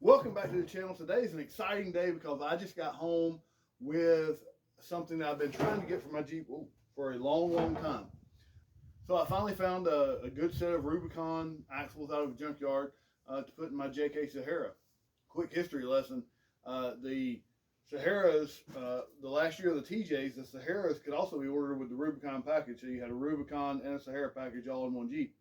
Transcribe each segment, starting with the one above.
Welcome back to the channel. Today is an exciting day because I just got home with something that I've been trying to get for my Jeep for a long time. So I finally found a good set of Rubicon axles out of a junkyard to put in my JK Sahara. Quick history lesson. The Saharas, the last year of the TJs, the Saharas could also be ordered with the Rubicon package. So you had a Rubicon and a Sahara package all in one Jeep.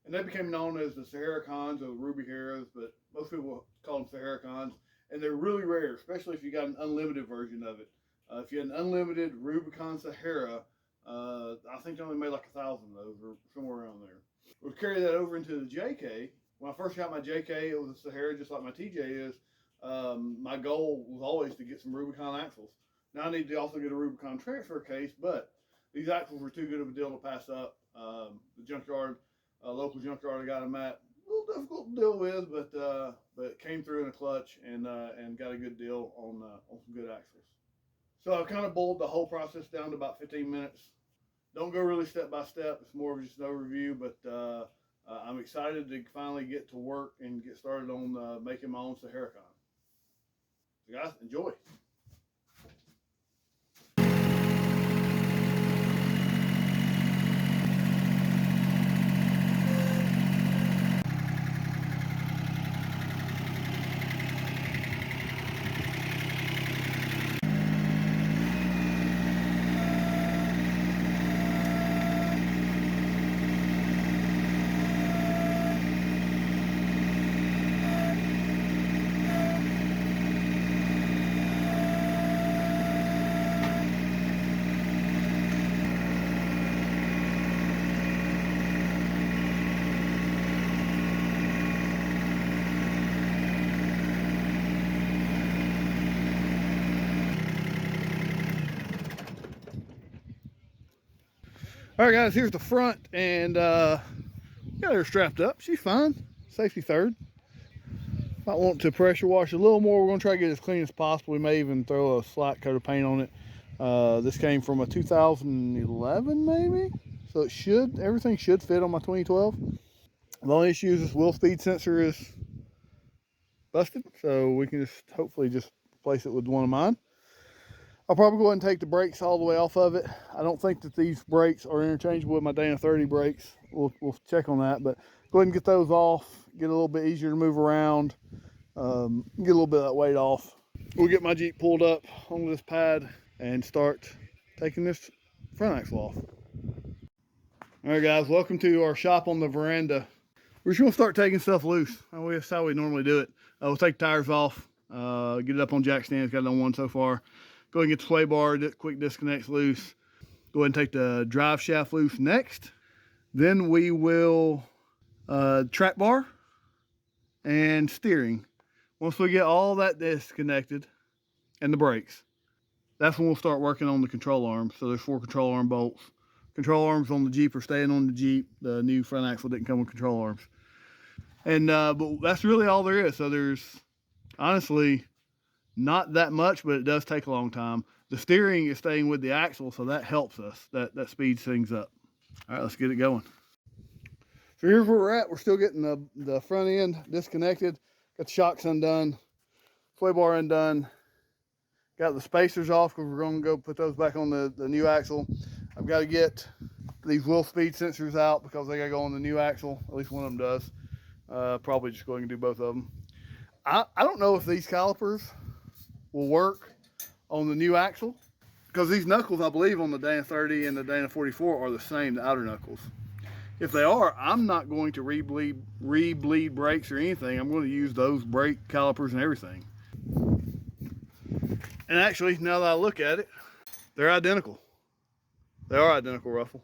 And they became known as the Saharacons or the Ruby Heroes, but most people call them Saharacons. And they're really rare, especially if you got an unlimited version of it. If you had an unlimited Rubicon Sahara, I think they only made like 1,000 of those or somewhere around there. We'll carry that over into the JK. When I first got my JK, it was a Sahara just like my TJ is. My goal was always to get some Rubicon axles. Now I need to also get a Rubicon transfer case, but these axles were too good of a deal to pass up. The junkyard, local junkyard I got them at, a little difficult to deal with, but came through in a clutch and got a good deal on some good axles. So I've kind of boiled the whole process down to about 15 minutes. Don't go really step by step. It's more of just an overview, but I'm excited to finally get to work and get started on making my own Saharacon. So guys, enjoy. All right, guys, here's the front, and got her strapped up. She's fine. Safety third. Might want to pressure wash a little more. We're going to try to get it as clean as possible. We may even throw a slight coat of paint on it. This came from a 2011, maybe. So everything should fit on my 2012. The only issue is this wheel speed sensor is busted, so we can just hopefully just replace it with one of mine. I'll probably go ahead and take the brakes all the way off of it. I don't think that these brakes are interchangeable with my Dana 30 brakes. We'll check on that, but go ahead and get those off, get a little bit easier to move around, get a little bit of that weight off. We'll get my Jeep pulled up onto this pad and start taking this front axle off. All right, guys, welcome to our shop on the veranda. We're just gonna start taking stuff loose. That's how we normally do it. We'll take the tires off, get it up on jack stands, got it on one so far. Go ahead and get the sway bar, quick disconnects loose. Go ahead and take the drive shaft loose next. Then we will track bar and steering. Once we get all that disconnected and the brakes, that's when we'll start working on the control arms. So there's 4 control arm bolts. Control arms on the Jeep are staying on the Jeep. The new front axle didn't come with control arms. And but that's really all there is. So there's honestly not that much, but it does take a long time. The steering is staying with the axle, so that helps us. That speeds things up. All right, let's get it going. So here's where we're at. We're still getting the front end disconnected. Got the shocks undone, sway bar undone. Got the spacers off because we're going to go put those back on the new axle. I've got to get these wheel speed sensors out because they got to go on the new axle. At least one of them does. Probably just go ahead and do both of them. I don't know if these calipers will work on the new axle because these knuckles, I believe, on the Dana 30 and the Dana 44 are the same, the outer knuckles. If they are, I'm not going to re-bleed brakes or anything. I'm going to use those brake calipers and everything. And actually, now that I look at it, they're identical. They are identical, Ruffle.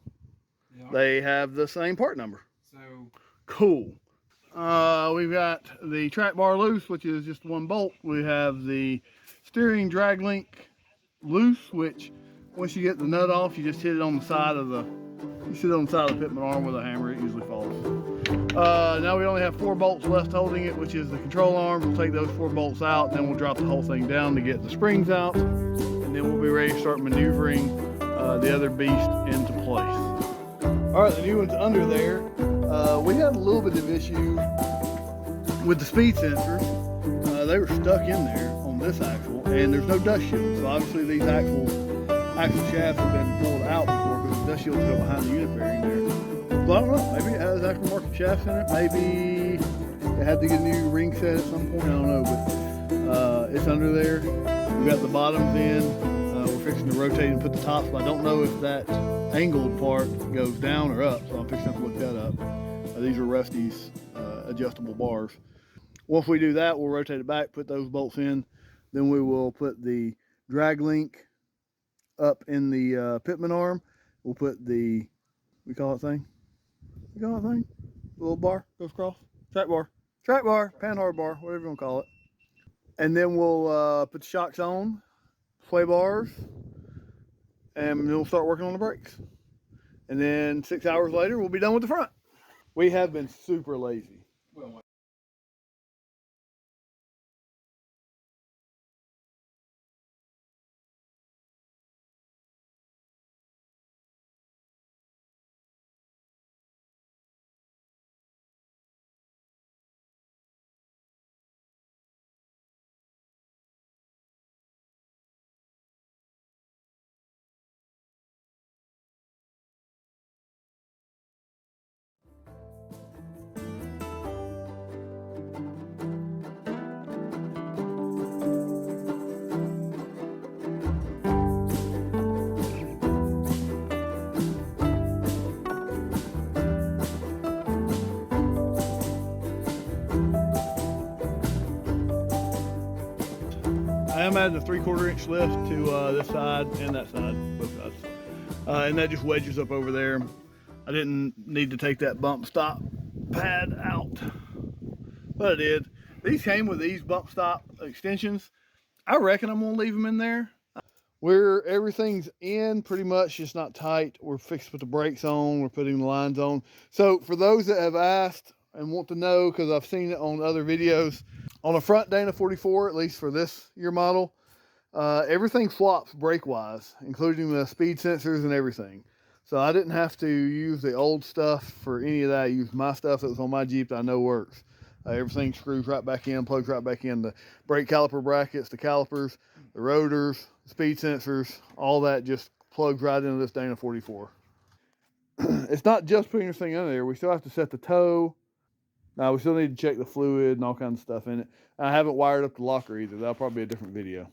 They have the same part number. So cool. We've got the track bar loose, which is just one bolt. We have the steering drag link loose, which once you get the nut off, you just hit it on the side of the pitman arm with a hammer. It usually falls. Now we only have 4 bolts left holding it, which is the control arms. We'll take those 4 bolts out, then we'll drop the whole thing down to get the springs out, and then we'll be ready to start maneuvering the other beast into place. All right, the new one's under there. We had a little bit of issue with the speed sensor. they were stuck in there on this axle, and there's no dust shield. So obviously these axle shafts have been pulled out before because the dust shields go behind the unit bearing there. But I don't know. Maybe it has aftermarket shafts in it. Maybe it had to get a new ring set at some point. I don't know, but it's under there. We've got the bottoms in. We're fixing to rotate and put the tops, but I don't know if that angled part goes down or up, so I'm fixing to look that up. These are Rusty's adjustable bars. Once we do that, we'll rotate it back, put those bolts in, then we will put the drag link up in the pitman arm. We'll put the, we call it thing? We call it thing? The little bar goes across? Track bar, panhard bar, whatever you want to call it. And then we'll put the shocks on, sway bars, and then we'll start working on the brakes. And then 6 hours later, we'll be done with the front. We have been super lazy. I am adding a 3/4 inch lift to this side and that side, both sides. And that just wedges up over there. I didn't need to take that bump stop pad out, but I did. These came with these bump stop extensions. I reckon I'm gonna leave them in there. Everything's in pretty much, just not tight. We're fixed to put the brakes on, we're putting the lines on. So for those that have asked and want to know, because I've seen it on other videos, on a front Dana 44, at least for this year model, everything flops brake wise, including the speed sensors and everything. So I didn't have to use the old stuff for any of that. I used my stuff that was on my Jeep that I know works. Everything screws right back in, plugs right back in. The brake caliper brackets, the calipers, the rotors, speed sensors, all that just plugs right into this Dana 44. It's not just putting this thing in there. We still have to set the toe. Now we still need to check the fluid and all kinds of stuff in it. I haven't wired up the locker either. That'll probably be a different video.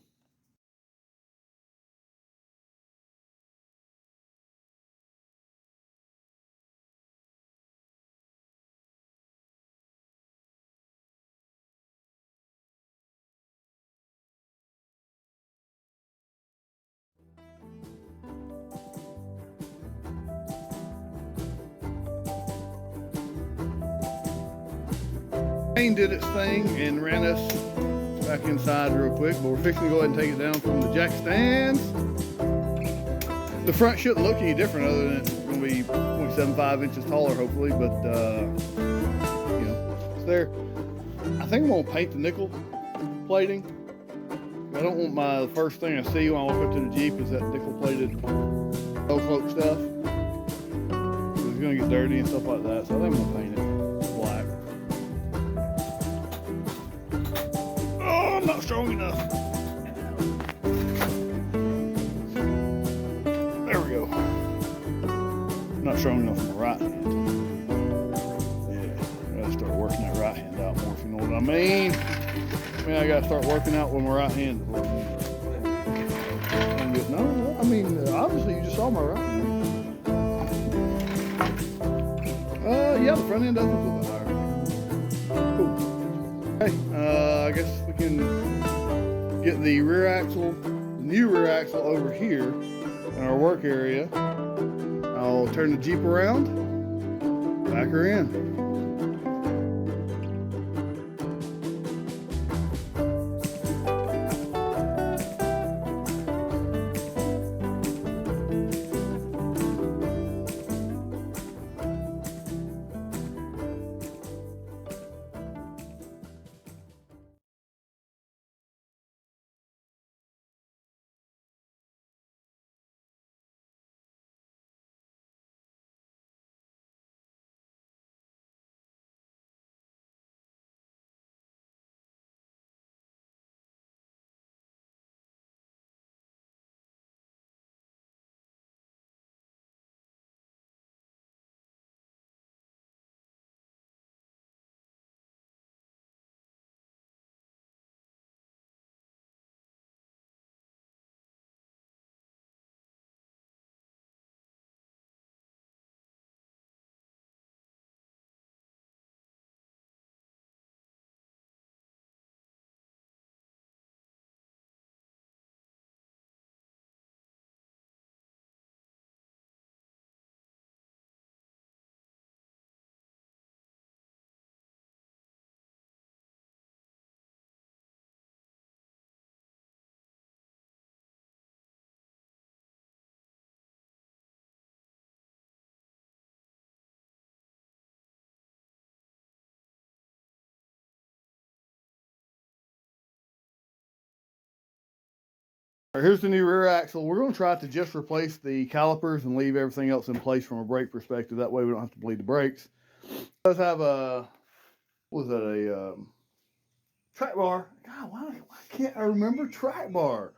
Rain did its thing and ran us back inside real quick, but we're fixing to go ahead and take it down from the jack stands. The front shouldn't look any different other than it's going to be 0.75 inches taller, hopefully, but you know, it's there. I think I'm going to paint the nickel plating. I don't want the first thing I see when I walk up to the Jeep is that nickel plated old folk stuff. It's going to get dirty and stuff like that, so I think I'm going to paint it black. Oh, I'm not strong enough. There we go. Not strong enough on the right hand. Yeah, I gotta start working that right hand out more, if you know what I mean. I gotta start working out with my right hand. No, I mean, obviously you just saw my right hand. Yeah, the front end does look a little bit higher. Cool. Okay, I guess we can get the rear axle, the new rear axle over here in our work area. I'll turn the Jeep around, back her in. All right, here's the new rear axle. We're going to try to just replace the calipers and leave everything else in place from a brake perspective. That way we don't have to bleed the brakes. It does have a, what was that, a track bar. God, why can't I remember track bar?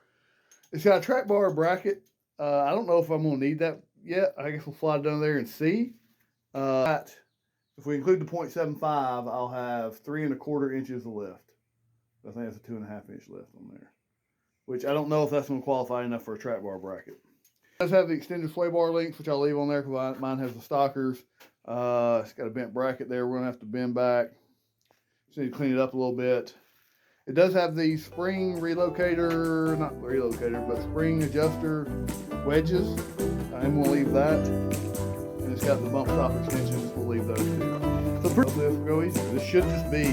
It's got a track bar bracket. I don't know if I'm going to need that yet. I guess we'll slide down there and see. If we include the 0.75, I'll have 3¼ inches of lift. I think that's a 2.5 inch lift on there, which I don't know if that's going to qualify enough for a track bar bracket. It does have the extended sway bar links, which I'll leave on there because mine has the stockers. It's got a bent bracket there. We're going to have to bend back. Just need to clean it up a little bit. It does have the spring relocator, not relocator, but spring adjuster wedges. I'm going to leave that. And it's got the bump stop extensions. We'll leave those too. So this will go easier. This should just be,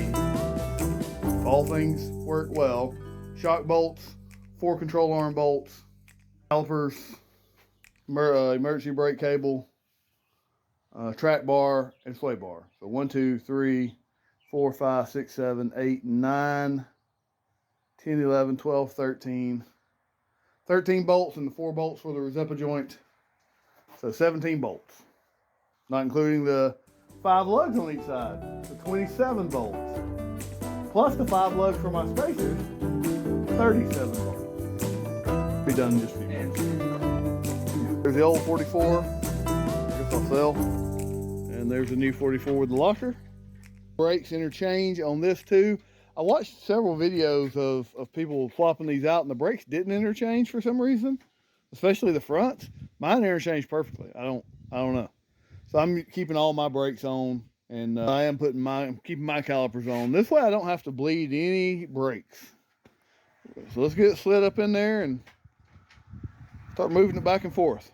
if all things work well, shock bolts, 4 control arm bolts, calipers, emergency brake cable, track bar, and sway bar. So 1, 2, 3, 4, 5, 6, 7, 8, 9, 10, 11, 12, 13. 13 bolts and the 4 bolts for the Rezepa joint. So 17 bolts. Not including the 5 lugs on each side. So 27 bolts. Plus the 5 lugs for my spacers. 37 bolts. Be done in just a few minutes. There's the old 44. I guess I'll sell. And there's a new 44 with the locker. Brakes interchange on this too. I watched several videos of people swapping these out and the brakes didn't interchange for some reason, especially the fronts. Mine interchanged perfectly. I don't know. So I'm keeping all my brakes on, and I'm keeping my calipers on. This way I don't have to bleed any brakes. So let's get it slid up in there and start moving it back and forth.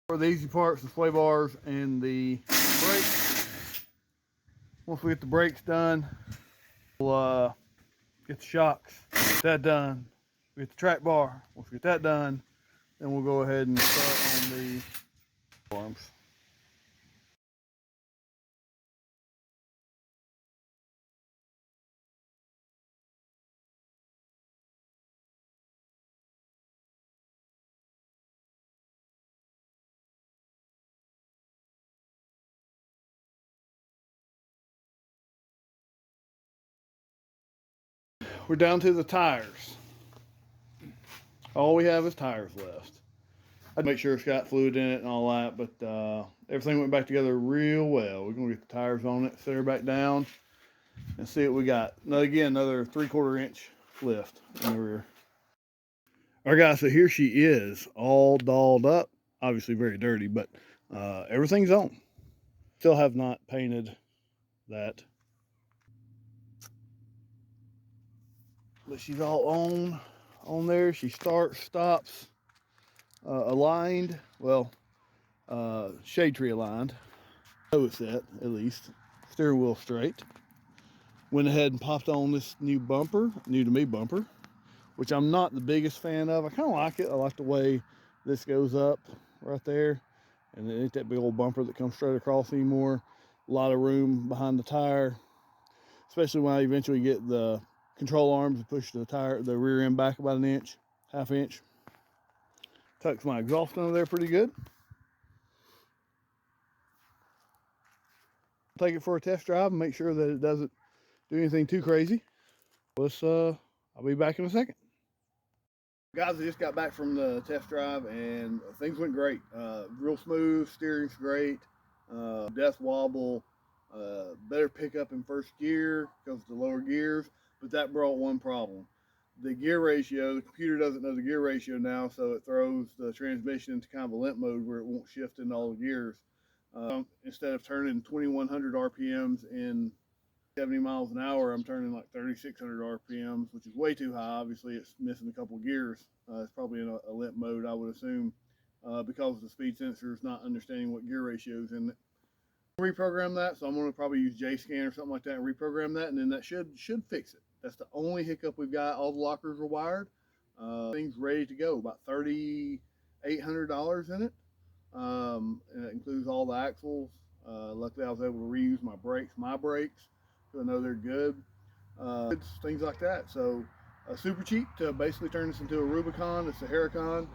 For the easy parts, the sway bars and the brakes. Once we get the brakes done, we'll get the shocks, get that done. We get the track bar. Once we get that done, then we'll go ahead and start on the arms. We're down to the tires. All we have is tires left. I'd make sure it's got fluid in it and all that, but everything went back together real well. We're gonna get the tires on it, set her back down, and see what we got. Now again, another 3/4 inch lift in the rear. All right, guys, so here she is, all dolled up. Obviously very dirty, but everything's on. Still have not painted that. But she's all on there. She starts, stops, aligned. Well, shade tree aligned. So it's set, at least. Steering wheel straight. Went ahead and popped on this new bumper, new to me bumper, which I'm not the biggest fan of. I kind of like it. I like the way this goes up right there. And it ain't that big old bumper that comes straight across anymore. A lot of room behind the tire, especially when I eventually get the control arms to push the rear end back about an inch, half inch. Tucks my exhaust under there pretty good. Take it for a test drive and make sure that it doesn't do anything too crazy. I'll be back in a second. Guys, I just got back from the test drive and things went great. Real smooth, steering's great, death wobble, better pickup in first gear because of the lower gears, but that brought one problem. The gear ratio, the computer doesn't know the gear ratio now, so it throws the transmission into kind of a limp mode where it won't shift into all the gears. Instead of turning 2100 RPMs in 70 miles an hour, I'm turning like 3600 RPMs, which is way too high. Obviously, it's missing a couple gears. It's probably in a limp mode, I would assume, because the speed sensor is not understanding what gear ratio is in it. reprogram that, so I'm going to probably use JScan or something like that and reprogram that, and then that should fix it. That's the only hiccup we've got. All the lockers are wired. Things ready to go. About $3,800 in it. And it includes all the axles. Luckily, I was able to reuse my brakes, so I know they're good. Things like that. So super cheap to basically turn this into a Rubicon, a Saharacon,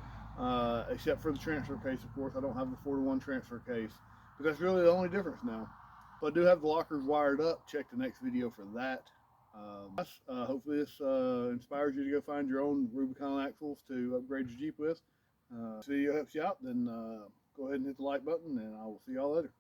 except for the transfer case, of course. I don't have the 4-to-1 transfer case, but that's really the only difference now. So I do have the lockers wired up. Check the next video for that. Hopefully this inspires you to go find your own Rubicon axles to upgrade your Jeep with. If this video helps you out, then go ahead and hit the like button, and I will see y'all later.